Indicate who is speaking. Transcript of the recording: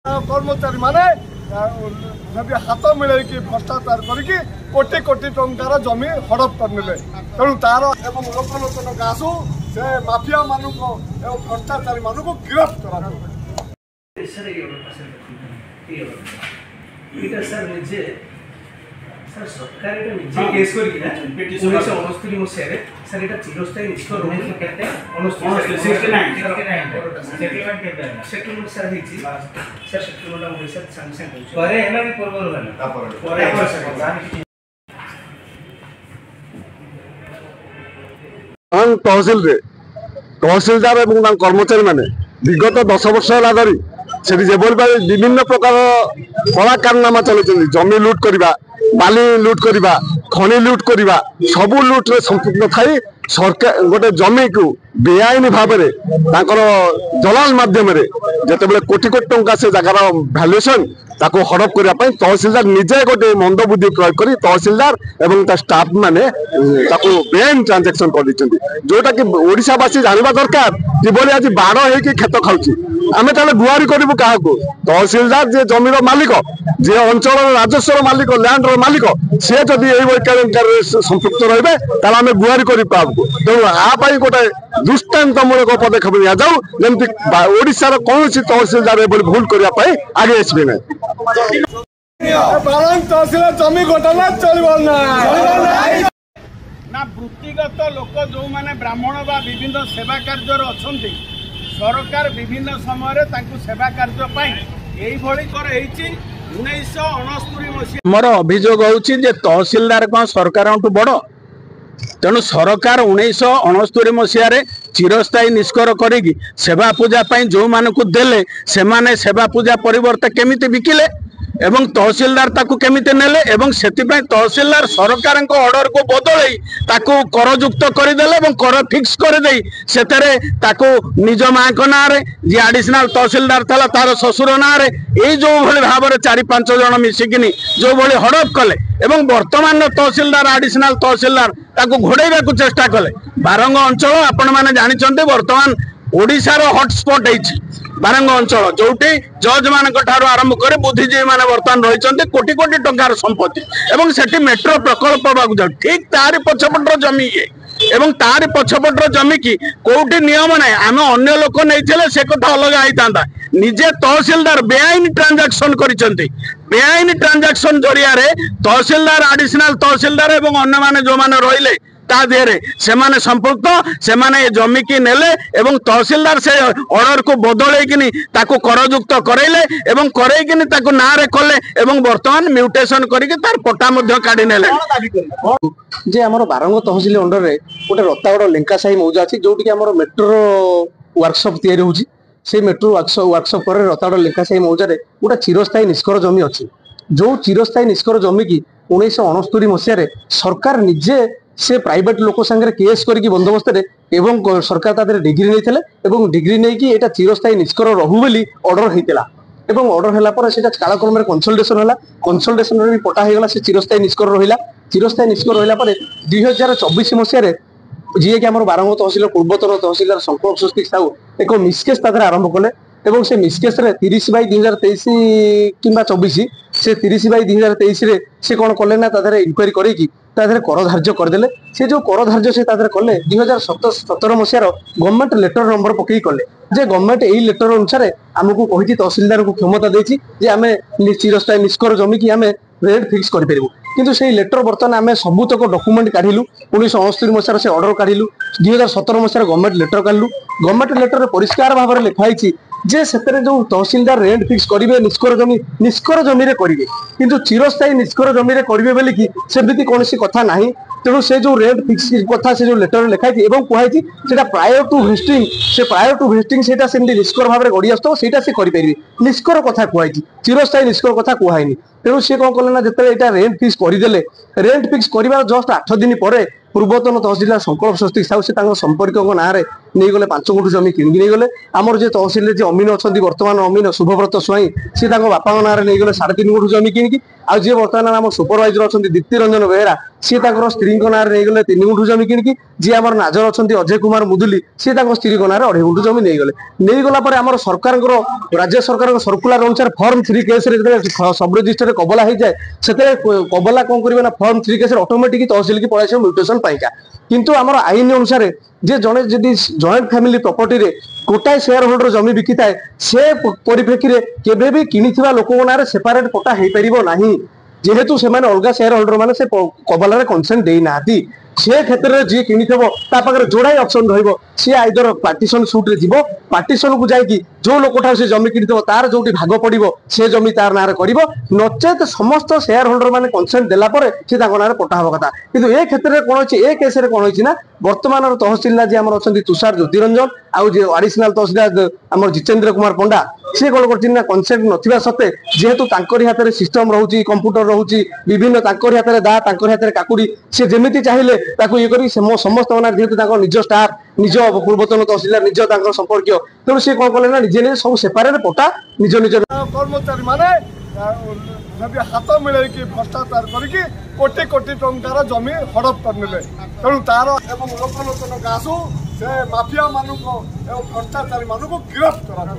Speaker 1: कर्मचारी माने हाथ मिले भ्रष्टाचार करके कोटी कोटी टंकार जमी हड़प करने तेणु तार लोकलोचन आसू से माफिया मान भ्रष्टाचारी मान गिरफ्त करा
Speaker 2: सर सरकार एटा निजे केस करके ना 1969 मसिया रे सर एटा चिरस्थायी निष्ठा रहे केते 69 सेटलमेंट सर हेची सर सेटलमेंट हम सर संग संग करे हैला भी पूर्व रहला
Speaker 1: पर तहसील रे तहसीलदार एवं कर्मचारी माने विगत 10 वर्ष धरी से विभिन्न प्रकार कला कारनामा चलते जमी लुट करवा बाली लुट करवा खनि लुट करवा सबू लुट रे संपुक्त थाई सरकार गोटे जमी को बेआईन भाव में दलाल माध्यम जिते कोटी कोटी टंका से जगार भैल्यूएसन ताको हड़प करने तहसीलदार निजे गोटे मंद बुद्धि प्रयोग कर तहसीलदार एवं स्टाफ माने बेआईन ट्रांजेक्शन कर जोटा कि ओडिशावासी जानवा दरकार किभली आज बाड़ हो खेत खाऊँ आम गुहारी करूँ क्या तहसीलदार जे जमीर मालिक जे अंचल राजस्व मालिक लैंड मालिक सी जदि संपुक्त रही आम गुहारी कर तेणु आपाई गोटे दृष्टान्तमूलक पदक्षेप नि जाऊ जमी ओडिशार कौन तहसीलदार भूल करने आगे आसबे ना तहसील जमी घोटाला चलो
Speaker 3: ना वृत्तिगत लोक जो माने ब्राह्मण बा विभिन्न सेवा कार्य अच्छा सरकार विभिन्न समय सेवा कार्य
Speaker 4: मोर अभियोग होची जे तहसीलदार कौन सरकार बड़ तेणु सरकार 1969 मसीह चिरस्थायी निष्कर करी सेवा पूजा जो मानक देले से माने सेवा पूजा परिवर्ते केमिति बिकिले एवं तहसीलदार ताकू केमिति नेले एवं सेतिपय तहसीलदार सरकार ऑर्डर को बदलई ताकू करयुक्त करदेले एवं कर फिक्स करदे सेतरे ताकू निज माँ को ना रे जी एडिशनल तहसीलदार था तार ससुर ना रे ए जो भली भाव में 4-5 जन मिसिकिनी जो भली हड़प कले एवं वर्तमान तहसीलदार एडिशनल तहसीलदार ताकू घोड़ाइबा को चेष्टा कले बारंग अंचल आपण माने जानिचंते वर्तमान ओडिशार हॉटस्पॉट है बारंग अंचल जोटी जज मान आरंभ कर बुद्धिजीवी मान बर्तमान रही कोटी कोटी टंकार संपत्ति एवं सेठी मेट्रो प्रकल्प ठीक तारी पछपटर जमी ये एवं तारी पछपटर जमी की कोटी नियम ना आम अन्य लोक नहीं से कथा अलग होता निजे तहसीलदार बेआईन ट्रांजेक्शन करिसेंती बेआईन ट्रांजेक्शन जरिया तहसीलदार एडिशनल तहसीलदार एवं अन्य माने जो माने रहिले तादेरे से माने संपुक्त से माने जमी की नेले एवं तहसीलदार से ऑर्डर को बदलैकिनी ताको करयुक्त करैले एवं करैकिनी ताको नारे कले एवं वर्तमान म्यूटेशन करिके तार पट्टा मध्य काढी नेले
Speaker 5: जे हमर बारंग तहसील अंडर रे गोटे रत्तागड़ लेंका साही मौजा अछि जोटी हमर मेट्रो वर्कशॉप तयारी होउची से मेट्रो वर्कशॉप पर रत्तागड़ लेंका साही मौजा रे गोटे चिरस्थायी निष्कर जमी अछि जो चिरस्थायी निष्कर जमी की 1969 मसीह सरकार निजे से प्राइवेट लोक संगे केस करके बंदोबस्त एवं सरकार तादरे डिग्री नहीं डिग्री नहीं कि एटा चिरस्थायी निष्कर रहू बोली ऑर्डर होता एवं ऑर्डर होला पर सेटा कालक्रम कंसल्टेशन होला कंसल्टेशन रे पटा हो गला से चिरस्थायी निष्कर रहिला चिरस्थायी निष्कर रहिला पर 2024 मसीह जी कि हमर बारंग तहसील पूर्वतन तहसीलदार संकल्प स्वस्तिक साहू एक मिसकेस तादरे आरंभ कले एवं से मिसकेस रे 30/2023 किंबा 24 से 30/2023 रे से कौन कले ना तादरे इंक्वायरी करेकी तादरे कर धार्य करदेले से जो कर धार्य से तादरे कले 2017 मसीहार गवर्नमेंट लेटर नंबर पकई कले जे गवर्नमेंट यही लेटर अनुसार आमको कही तहसीलदार को क्षमता देछि जे आमे चिरस्थायी निष्कर जमी की आमे रेट फिक्स कर परिबु किंतु से लेटर बर्तमान आमे सबुतक डॉक्यूमेंट काढिलु 1969 मसीहार से ऑर्डर काढिलु 2017 मसीहार गवर्नमेंट लेटर काढलु गवर्नमेंट लेटर रे परिष्कार भाव में लिखाई जे सेतरे जो तहसीलदार रेंट फिक्स करिवे निष्कर जमी रे करिवे किंतु चिरस्थायी निष्कर जमी रे करिवे बेले कि सेमिति कोनसी कथा नाही तेणु से जो रेंट फिक्स कथा से जो लेटर लिखाई एवं कहई सेटा प्रायर टू वेस्टिंग सेटा सेमि निष्कर भाव में गड़ी आसतो सेटा से करि परिबे निष्कर कथा कहई चिरस्थायी निष्कर कथा कहईनी तेणु से कौन कले ना जिते एटा रेंट फिक्स करदेले रेंट फिक्स कर जस्ट 8 दिन पर पूर्वतन तहसीलदार संकल्प स्वस्तिक साहू से संपर्क ना ନେଇଗଲେ 5 ଗୁଣ୍ଠ ଜମି କିଣିକି ନେଇଗଲେ। ଆମର ଯେ ତହସିଲରେ ଯେ ଅମିନ ଅଛନ୍ତି ବର୍ତ୍ତମାନ ଅମିନ ଶୁଭବ୍ରତ ସ୍ୱାଇଁ ସେ ତାଙ୍କ ବାପାଙ୍କ ନାଁରେ ନେଇଗଲେ 3.5 ଗୁଣ୍ଠ ଜମି କିଣିକି। ଆଉ ଯିଏ ବର୍ତ୍ତମାନ ଆମ ସୁପରଭାଇଜର ଅଛନ୍ତି ଦୀପ୍ତି ରଞ୍ଜନ ବେହେରା ସିଏ ତାଙ୍କର ସ୍ତ୍ରୀଙ୍କ ନାଁରେ ନେଇଗଲେ 3 ଗୁଣ୍ଠ ଜମି କିଣିକି। ଯିଏ ଆମର ନାଜର ଅଛନ୍ତି ଅଜୟ କୁମାର ମୁଦୁଲି ସିଏ ତାଙ୍କ ସ୍ତ୍ରୀଙ୍କ ନାଁରେ 2.5 ଗୁଣ୍ଠ ଜମି ନେଇଗଲା ପରେ ଆମର ସରକାରଙ୍କର ରାଜ୍ୟ ସରକାରଙ୍କ ସର୍କୁଲାର ଅନୁସାରେ ଫର୍ମ 3 କେସରେ ଯେତେବେଳେ ସବ ରେଜିଷ୍ଟରରେ କବଲା ହେଇଯାଏ ସେତେବେଳେ କବଲା କଣ କରିବେ ନା ଫର୍ମ 3 କେସରେ ଅଟୋମେଟିକ ତହସିଲ କି ପଳାଇ ଆସିବ ମ୍ୟୁଟେସନ ପାଇକା। କିନ୍ତୁ ଆମର ଆଇନ ଅନୁସାରେ ଯେ ଜଣେ ଯଦି ଜଏଣ୍ଟ ଫ୍ୟାମିଲି ପ୍ରପର୍ଟିରେ ଗୋଟାଏ ସେୟାର ହୋଲ୍ଡର ଜମି ବିକିଥାଏ ସେ ପରିପ୍ରେକ୍ଷୀରେ କେବେ ବି କିଣିଥିବା ଲୋକଙ୍କ ନାଁରେ ସେପାରେଟ ପଟ୍ଟା ହେଇପାରିବ ନାହିଁ। ଯେହେତୁ ସେମାନେ ଅଲଗା ସେୟାର ହୋଲ୍ଡର ମାନେ ସେ କବଲାରେ କନସେଣ୍ଟ ଦେଇନାହାନ୍ତି। से क्षेत्र में जी कि पाखे जोड़ाई ऑप्शन सी आइदर पार्टीशन सुट्रे जीव पार्टीशन को जाकि जो लोकठा से जमी कि तार जो भाग पड़ो से जमी तार ना कर नचेत समस्त शेयर होल्डर मैंने कनसेंट देलापर से ना पट्टा हवा कथा कि ए क्षेत्र में कौन हो ए केस कौन होना वर्तमान तहसीलदार जी आम अच्छा तुषार ज्योतिरंजन आउ एडिशनल तहसीलदार आम जितेन्द्र कुमार पंडा सी कौन कर कनसेंट ना सत्ते जेहेतु हाथ में सिस्टम रोचे कंप्यूटर रोचे विभिन्न हाथ में दा हाथ में काकुड़ी सी जमी चाहिए ये कर समस्त जेहेतु निज स्टाफ निज पूर्वतन तहसीलदार निज संपर्क तेणु सी कौन कले निजे निजे सब सेपारेट पट्टा निज निज
Speaker 3: कर्मचारी माने हाथ मिले भ्रष्टाचार करके कोटी कोटी टंकार जमी हड़प करने तेणु तार लोकलोचन आसू से माफिया मान भ्रष्टाचारी मान गिरफ्त करा।